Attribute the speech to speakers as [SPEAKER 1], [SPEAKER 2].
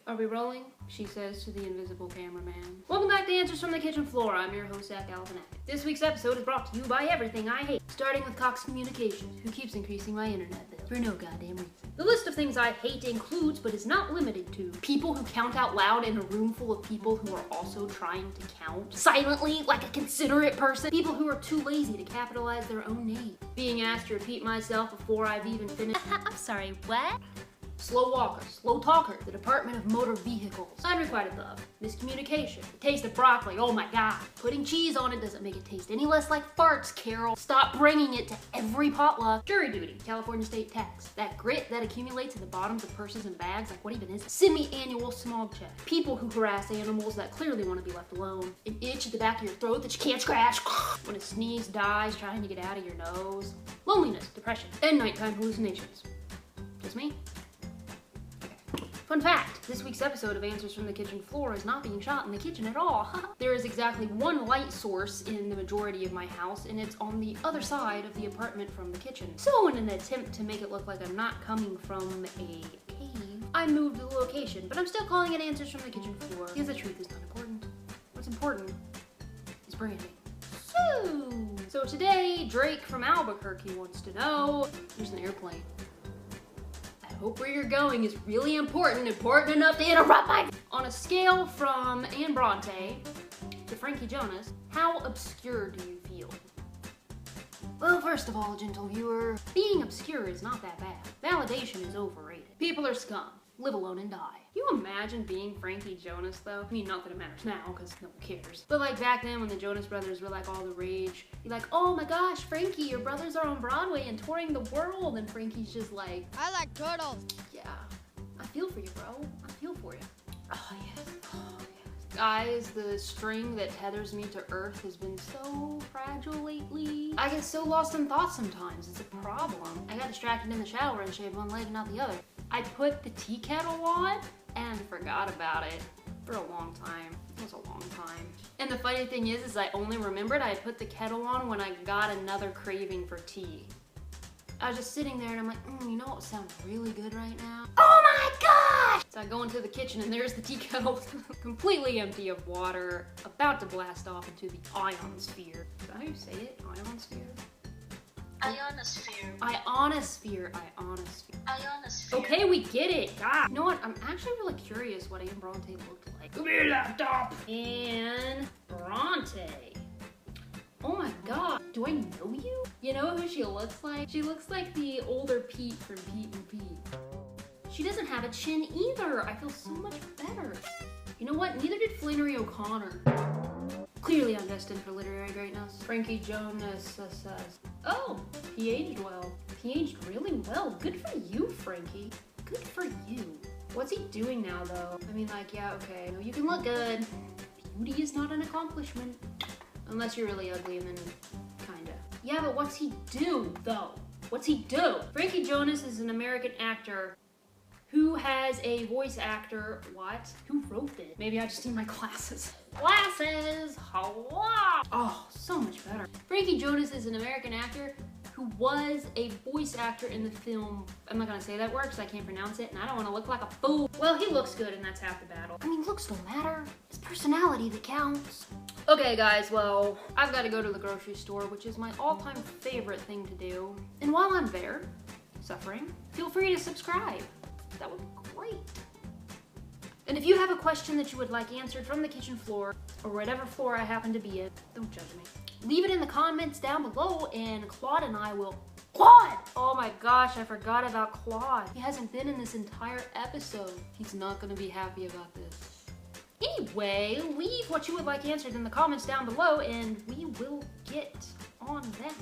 [SPEAKER 1] Are we rolling? She says to the invisible cameraman. Welcome back to Answers from the Kitchen Floor. I'm your host, Zach Galifianakis. This week's episode is brought to you by everything I hate, starting with Cox Communications, who keeps increasing my internet bill for no goddamn reason. The list of things I hate includes, but is not limited to, people who count out loud in a room full of people who are also trying to count silently like a considerate person, people who are too lazy to capitalize their own name, being asked to repeat myself before I've even finished.
[SPEAKER 2] I'm sorry, what?
[SPEAKER 1] Slow walkers, slow talkers, the Department of Motor Vehicles, unrequited love, miscommunication, the taste of broccoli, oh my god. Putting cheese on it doesn't make it taste any less like farts, Carol. Stop bringing it to every potluck. Jury duty, California state tax, that grit that accumulates at the bottoms of purses and bags, like what even is it? Semi-annual smog check, people who harass animals that clearly want to be left alone, an itch at the back of your throat that you can't scratch, when a sneeze dies trying to get out of your nose, loneliness, depression, and nighttime hallucinations. Just me? Fun fact, this week's episode of Answers from the Kitchen Floor is not being shot in the kitchen at all. There is exactly one light source in the majority of my house, and it's on the other side of the apartment from the kitchen. So in an attempt to make it look like I'm not coming from a cave, I moved the location, but I'm still calling it Answers from the Kitchen Floor because the truth is not important. What's important is branding. So today, Drake from Albuquerque wants to know, there's an airplane. I hope where you're going is really important enough to interrupt my... On a scale from Anne Bronte to Frankie Jonas, how obscure do you feel? Well, first of all, gentle viewer, being obscure is not that bad. Validation is overrated. People are scum. Live alone and die. Can you imagine being Frankie Jonas though? I mean, not that it matters now, because no one cares. But like back then when the Jonas Brothers were like all the rage, you're like, oh my gosh, Frankie, your brothers are on Broadway and touring the world. And Frankie's just like,
[SPEAKER 2] I like turtles.
[SPEAKER 1] yeah, I feel for you, bro. I feel for you. Oh yes, oh yes. Guys, the string that tethers me to Earth has been so fragile lately. I get so lost in thought sometimes, it's a problem. I got distracted in the shower and shaved one leg and not the other. I put the tea kettle on and forgot about it for a long time. It was a long time. And the funny thing is I only remembered I had put the kettle on when I got another craving for tea. I was just sitting there and I'm like, you know what sounds really good right now? Oh my gosh! So I go into the kitchen and there's the tea kettle completely empty of water, about to blast off into the ionosphere. Is that how you say it? Ionosphere?
[SPEAKER 3] Ionosphere.
[SPEAKER 1] Ionosphere.
[SPEAKER 3] Ionosphere.
[SPEAKER 1] Okay, we get it. God. You know what? I'm actually really curious what Anne Bronte looked like. Give me your laptop. Anne Bronte. Oh my god. Do I know you? You know who she looks like? She looks like the older Pete from Pete and Pete. She doesn't have a chin either. I feel so much better. You know what? Neither did Flannery O'Connor. Clearly I'm destined for literary greatness. Frankie Jonas says, oh, he aged well. He aged really well. Good for you, Frankie. Good for you. What's he doing now, though? I mean, like, yeah, okay. No, you can look good. Beauty is not an accomplishment. Unless you're really ugly, and then kinda. Yeah, but what's he do, though? What's he do? Frankie Jonas is an American actor who has a voice actor, what? Who wrote this? Maybe I just need my glasses. Glasses! Hello! Oh, so much better. Frankie Jonas is an American actor who was a voice actor in the film, I'm not gonna say that word because I can't pronounce it and I don't wanna look like a fool. Well, he looks good and that's half the battle. I mean, looks don't matter. It's personality that counts. Okay guys, well, I've gotta go to the grocery store, which is my all-time favorite thing to do. And while I'm there, suffering, feel free to subscribe. That would be great. And if you have a question that you would like answered from the kitchen floor, or whatever floor I happen to be at, don't judge me. Leave it in the comments down below and Claude and I will... Claude! Oh my gosh, I forgot about Claude. He hasn't been in this entire episode. He's not gonna be happy about this. Anyway, leave what you would like answered in the comments down below and we will get on that.